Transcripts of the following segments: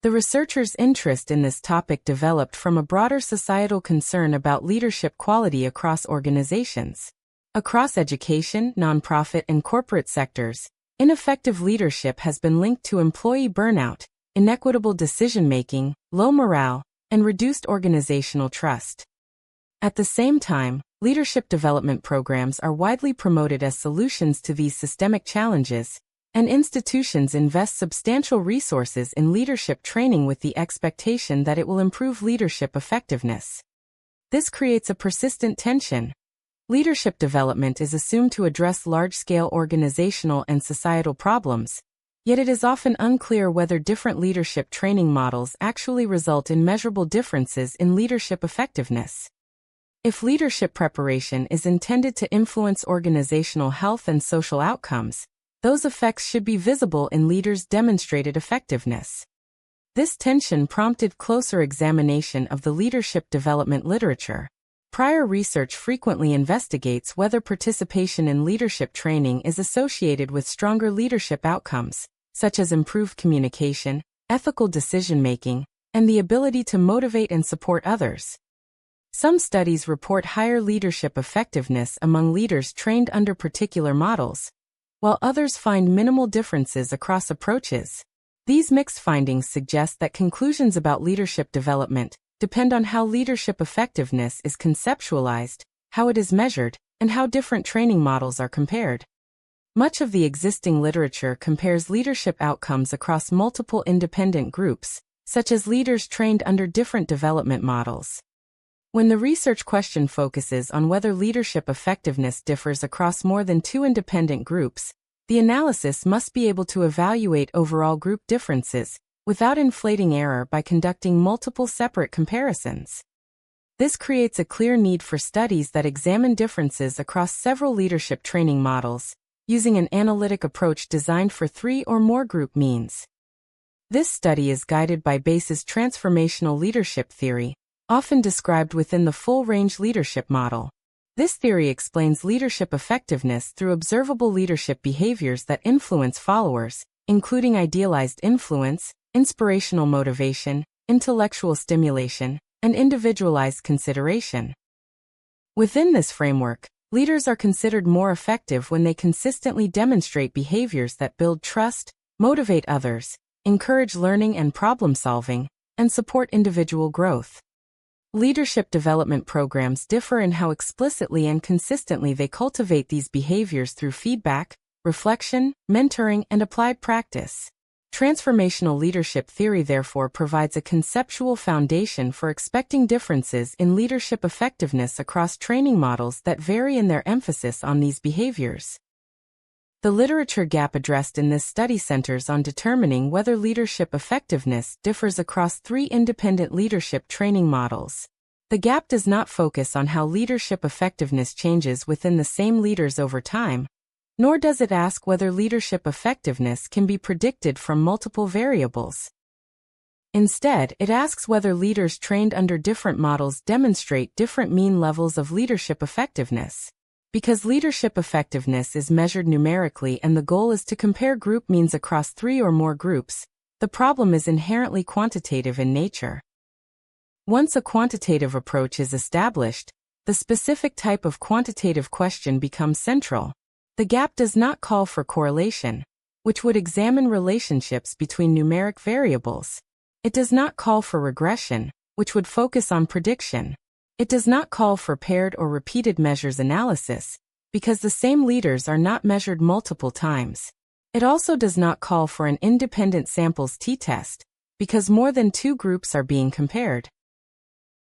The researchers' interest in this topic developed from a broader societal concern about leadership quality across organizations. Across education, nonprofit, and corporate sectors, ineffective leadership has been linked to employee burnout, inequitable decision-making, low morale, and reduced organizational trust. At the same time, leadership development programs are widely promoted as solutions to these systemic challenges, and institutions invest substantial resources in leadership training with the expectation that it will improve leadership effectiveness. This creates a persistent tension. Leadership development is assumed to address large-scale organizational and societal problems, yet it is often unclear whether different leadership training models actually result in measurable differences in leadership effectiveness. If leadership preparation is intended to influence organizational health and social outcomes, those effects should be visible in leaders' demonstrated effectiveness. This tension prompted closer examination of the leadership development literature. Prior research frequently investigates whether participation in leadership training is associated with stronger leadership outcomes, such as improved communication, ethical decision-making, and the ability to motivate and support others. Some studies report higher leadership effectiveness among leaders trained under particular models, while others find minimal differences across approaches. These mixed findings suggest that conclusions about leadership development depend on how leadership effectiveness is conceptualized, how it is measured, and how different training models are compared. Much of the existing literature compares leadership outcomes across multiple independent groups, such as leaders trained under different development models. When the research question focuses on whether leadership effectiveness differs across more than two independent groups, the analysis must be able to evaluate overall group differences, without inflating error by conducting multiple separate comparisons. This creates a clear need for studies that examine differences across several leadership training models, using an analytic approach designed for 3 or more group means. This study is guided by Base's transformational leadership theory, often described within the full-range leadership model. This theory explains leadership effectiveness through observable leadership behaviors that influence followers, including idealized influence, inspirational motivation, intellectual stimulation, and individualized consideration. Within this framework, leaders are considered more effective when they consistently demonstrate behaviors that build trust, motivate others, encourage learning and problem-solving, and support individual growth. Leadership development programs differ in how explicitly and consistently they cultivate these behaviors through feedback, reflection, mentoring, and applied practice. Transformational leadership theory therefore provides a conceptual foundation for expecting differences in leadership effectiveness across training models that vary in their emphasis on these behaviors. The literature gap addressed in this study centers on determining whether leadership effectiveness differs across 3 independent leadership training models. The gap does not focus on how leadership effectiveness changes within the same leaders over time, nor does it ask whether leadership effectiveness can be predicted from multiple variables. Instead, it asks whether leaders trained under different models demonstrate different mean levels of leadership effectiveness. Because leadership effectiveness is measured numerically and the goal is to compare group means across 3 or more groups, the problem is inherently quantitative in nature. Once a quantitative approach is established, the specific type of quantitative question becomes central. The gap does not call for correlation, which would examine relationships between numeric variables. It does not call for regression, which would focus on prediction. It does not call for paired or repeated measures analysis, because the same leaders are not measured multiple times. It also does not call for an independent samples t-test, because more than 2 groups are being compared.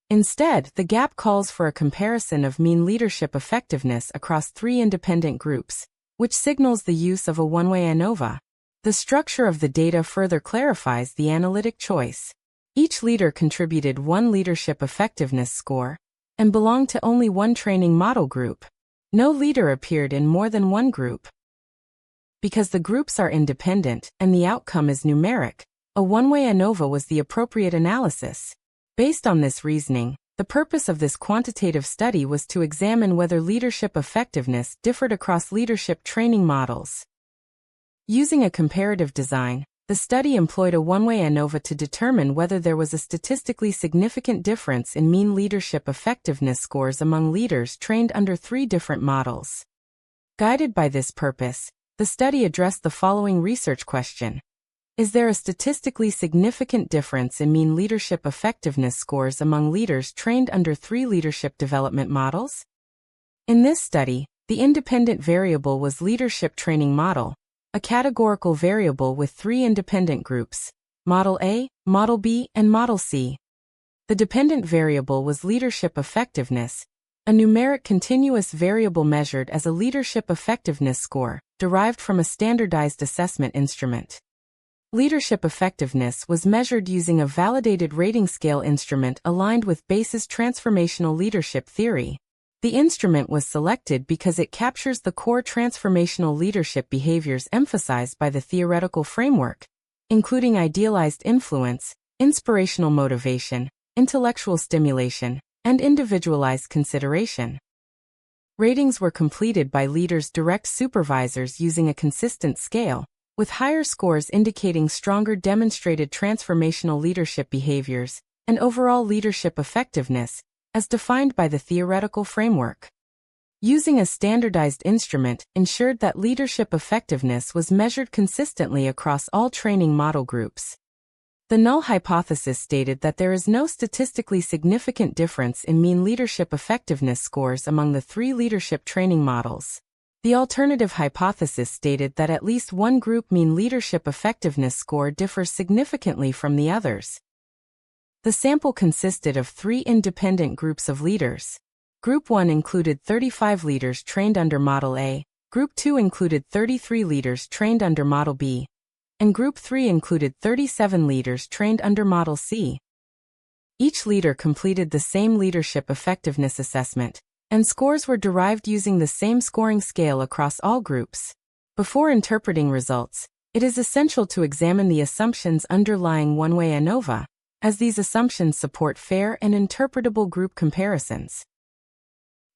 Instead, the gap calls for a comparison of mean leadership effectiveness across 3 independent groups, which signals the use of a one-way ANOVA. The structure of the data further clarifies the analytic choice. Each leader contributed 1 leadership effectiveness score, and belonged to only 1 training model group. No leader appeared in more than 1 group. Because the groups are independent and the outcome is numeric, a one-way ANOVA was the appropriate analysis. Based on this reasoning, the purpose of this quantitative study was to examine whether leadership effectiveness differed across leadership training models. Using a comparative design, The study employed a one-way ANOVA to determine whether there was a statistically significant difference in mean leadership effectiveness scores among leaders trained under 3 different models. Guided by this purpose, the study addressed the following research question. Is there a statistically significant difference in mean leadership effectiveness scores among leaders trained under 3 leadership development models? In this study, the independent variable was leadership training model, a categorical variable with 3 independent groups, Model A, Model B, and Model C. The dependent variable was leadership effectiveness, a numeric continuous variable measured as a leadership effectiveness score, derived from a standardized assessment instrument. Leadership effectiveness was measured using a validated rating scale instrument aligned with Base's transformational leadership theory. The instrument was selected because it captures the core transformational leadership behaviors emphasized by the theoretical framework, including idealized influence, inspirational motivation, intellectual stimulation, and individualized consideration. Ratings were completed by leaders' direct supervisors using a consistent scale, with higher scores indicating stronger demonstrated transformational leadership behaviors and overall leadership effectiveness, as defined by the theoretical framework. Using a standardized instrument ensured that leadership effectiveness was measured consistently across all training model groups. The null hypothesis stated that there is no statistically significant difference in mean leadership effectiveness scores among the 3 leadership training models. The alternative hypothesis stated that at least one group mean leadership effectiveness score differs significantly from the others. The sample consisted of 3 independent groups of leaders. Group 1 included 35 leaders trained under Model A, Group 2 included 33 leaders trained under Model B, and Group 3 included 37 leaders trained under Model C. Each leader completed the same leadership effectiveness assessment, and scores were derived using the same scoring scale across all groups. Before interpreting results, it is essential to examine the assumptions underlying one-way ANOVA, as these assumptions support fair and interpretable group comparisons.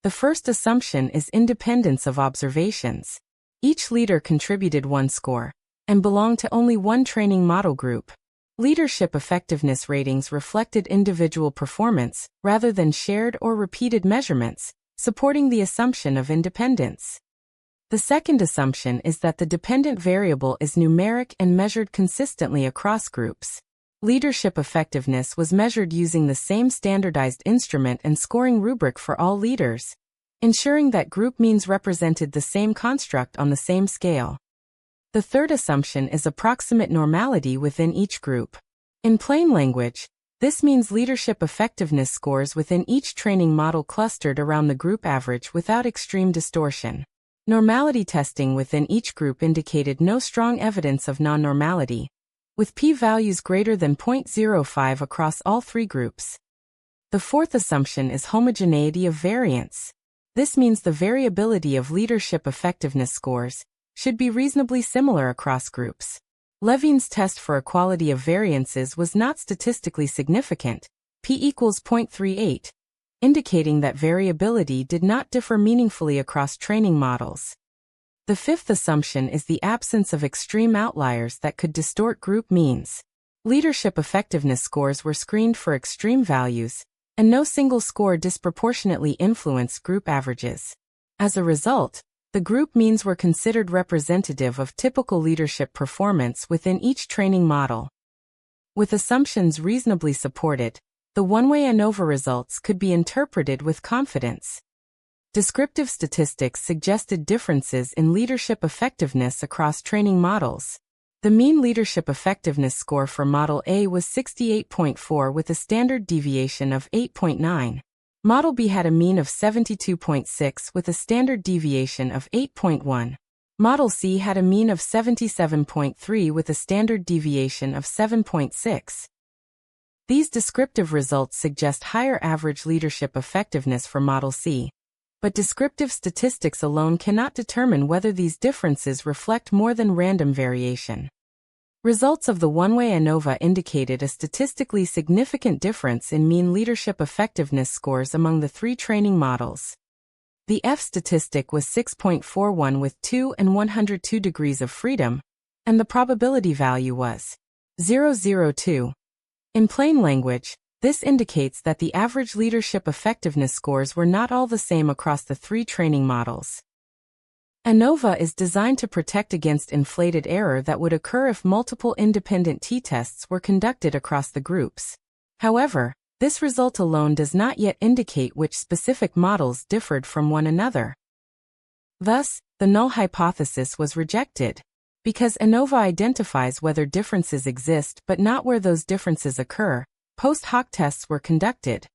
The first assumption is independence of observations. Each leader contributed 1 score, and belonged to only one training model group. Leadership effectiveness ratings reflected individual performance, rather than shared or repeated measurements, supporting the assumption of independence. The second assumption is that the dependent variable is numeric and measured consistently across groups. Leadership effectiveness was measured using the same standardized instrument and scoring rubric for all leaders, ensuring that group means represented the same construct on the same scale. The third assumption is approximate normality within each group. In plain language, this means leadership effectiveness scores within each training model clustered around the group average without extreme distortion. Normality testing within each group indicated no strong evidence of non-normality, with p-values greater than 0.05 across all 3 groups. The fourth assumption is homogeneity of variance. This means the variability of leadership effectiveness scores should be reasonably similar across groups. Levine's test for equality of variances was not statistically significant, p equals 0.38, indicating that variability did not differ meaningfully across training models. The fifth assumption is the absence of extreme outliers that could distort group means. Leadership effectiveness scores were screened for extreme values, and no single score disproportionately influenced group averages. As a result, the group means were considered representative of typical leadership performance within each training model. With assumptions reasonably supported, the one-way ANOVA results could be interpreted with confidence. Descriptive statistics suggested differences in leadership effectiveness across training models. The mean leadership effectiveness score for Model A was 68.4 with a standard deviation of 8.9. Model B had a mean of 72.6 with a standard deviation of 8.1. Model C had a mean of 77.3 with a standard deviation of 7.6. These descriptive results suggest higher average leadership effectiveness for Model C. But descriptive statistics alone cannot determine whether these differences reflect more than random variation. Results of the one-way ANOVA indicated a statistically significant difference in mean leadership effectiveness scores among the 3 training models. The F statistic was 6.41 with 2 and 102 degrees of freedom, and the probability value was 0.002. In plain language, this indicates that the average leadership effectiveness scores were not all the same across the 3 training models. ANOVA is designed to protect against inflated error that would occur if multiple independent t-tests were conducted across the groups. However, this result alone does not yet indicate which specific models differed from one another. Thus, the null hypothesis was rejected, because ANOVA identifies whether differences exist but not where those differences occur. Post hoc tests were conducted.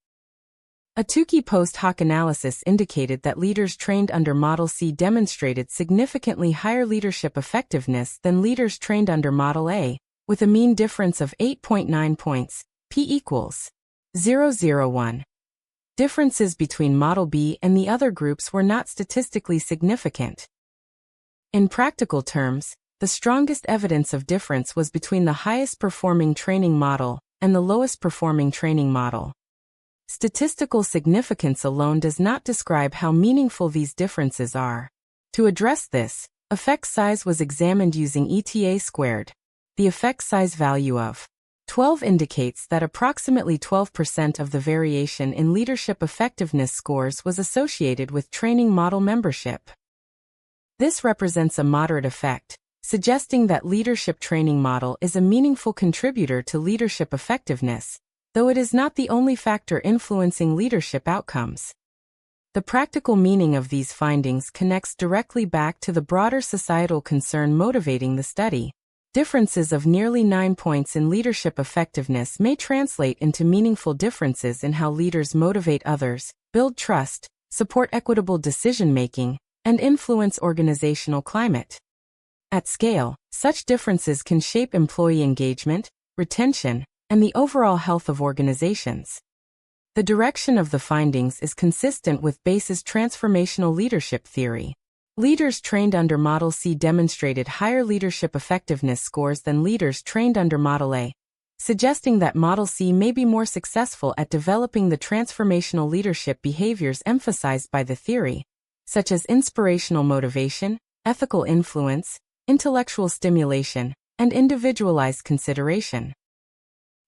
A Tukey post hoc analysis indicated that leaders trained under Model C demonstrated significantly higher leadership effectiveness than leaders trained under Model A, with a mean difference of 8.9 points, p equals 0.001. Differences between Model B and the other groups were not statistically significant. In practical terms, the strongest evidence of difference was between the highest performing training model and the lowest performing training model. Statistical significance alone does not describe how meaningful these differences are. To address this, effect size was examined using ETA squared. The effect size value of 12 indicates that approximately 12% of the variation in leadership effectiveness scores was associated with training model membership. This represents a moderate effect, suggesting that leadership training model is a meaningful contributor to leadership effectiveness, though it is not the only factor influencing leadership outcomes. The practical meaning of these findings connects directly back to the broader societal concern motivating the study. Differences of nearly 9 points in leadership effectiveness may translate into meaningful differences in how leaders motivate others, build trust, support equitable decision-making, and influence organizational climate. At scale, such differences can shape employee engagement, retention, and the overall health of organizations. The direction of the findings is consistent with Base's transformational leadership theory. Leaders trained under Model C demonstrated higher leadership effectiveness scores than leaders trained under Model A, suggesting that Model C may be more successful at developing the transformational leadership behaviors emphasized by the theory, such as inspirational motivation, ethical influence, intellectual stimulation, and individualized consideration.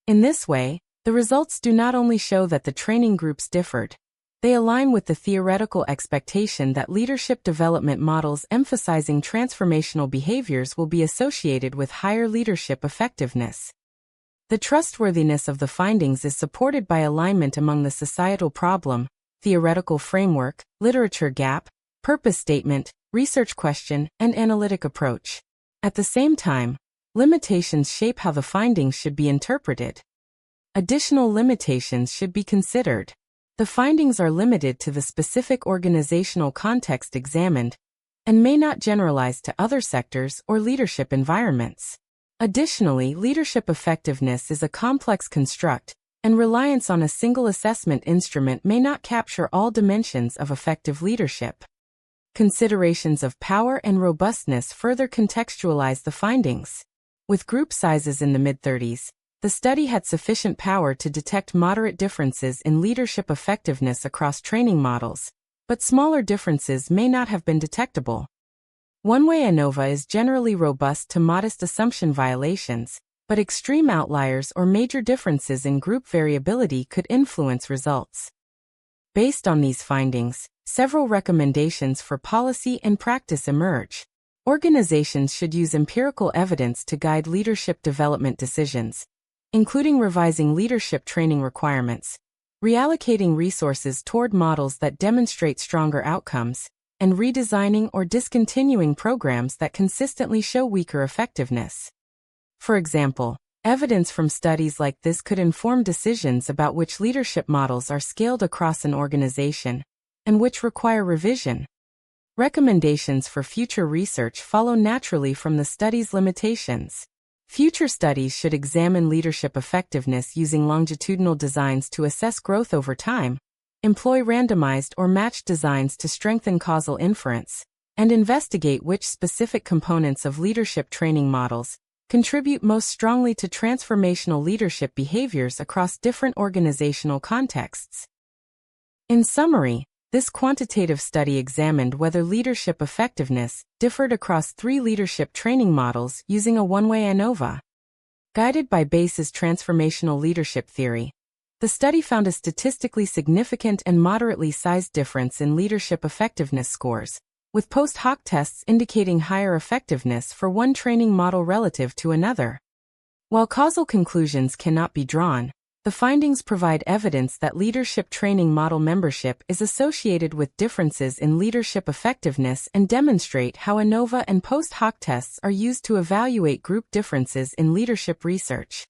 In this way, the results do not only show that the training groups differed, they align with the theoretical expectation that leadership development models emphasizing transformational behaviors will be associated with higher leadership effectiveness. The trustworthiness of the findings is supported by alignment among the societal problem, theoretical framework, literature gap, purpose statement, research question, and analytic approach. At the same time, limitations shape how the findings should be interpreted. Additional limitations should be considered. The findings are limited to the specific organizational context examined and may not generalize to other sectors or leadership environments. Additionally, leadership effectiveness is a complex construct, and reliance on a single assessment instrument may not capture all dimensions of effective leadership. Considerations of power and robustness further contextualize the findings. With group sizes in the mid-30s, the study had sufficient power to detect moderate differences in leadership effectiveness across training models, but smaller differences may not have been detectable. One way ANOVA is generally robust to modest assumption violations, but extreme outliers or major differences in group variability could influence results. Based on these findings, several recommendations for policy and practice emerge. Organizations should use empirical evidence to guide leadership development decisions, including revising leadership training requirements, reallocating resources toward models that demonstrate stronger outcomes, and redesigning or discontinuing programs that consistently show weaker effectiveness. For example, evidence from studies like this could inform decisions about which leadership models are scaled across an organization and which require revision. Recommendations for future research follow naturally from the study's limitations. Future studies should examine leadership effectiveness using longitudinal designs to assess growth over time, employ randomized or matched designs to strengthen causal inference, and investigate which specific components of leadership training models contribute most strongly to transformational leadership behaviors across different organizational contexts. In summary, This quantitative study examined whether leadership effectiveness differed across 3 leadership training models using a one-way ANOVA. Guided by Base's transformational leadership theory, the study found a statistically significant and moderately sized difference in leadership effectiveness scores, with post-hoc tests indicating higher effectiveness for one training model relative to another. While causal conclusions cannot be drawn, the findings provide evidence that leadership training model membership is associated with differences in leadership effectiveness and demonstrate how ANOVA and post-hoc tests are used to evaluate group differences in leadership research.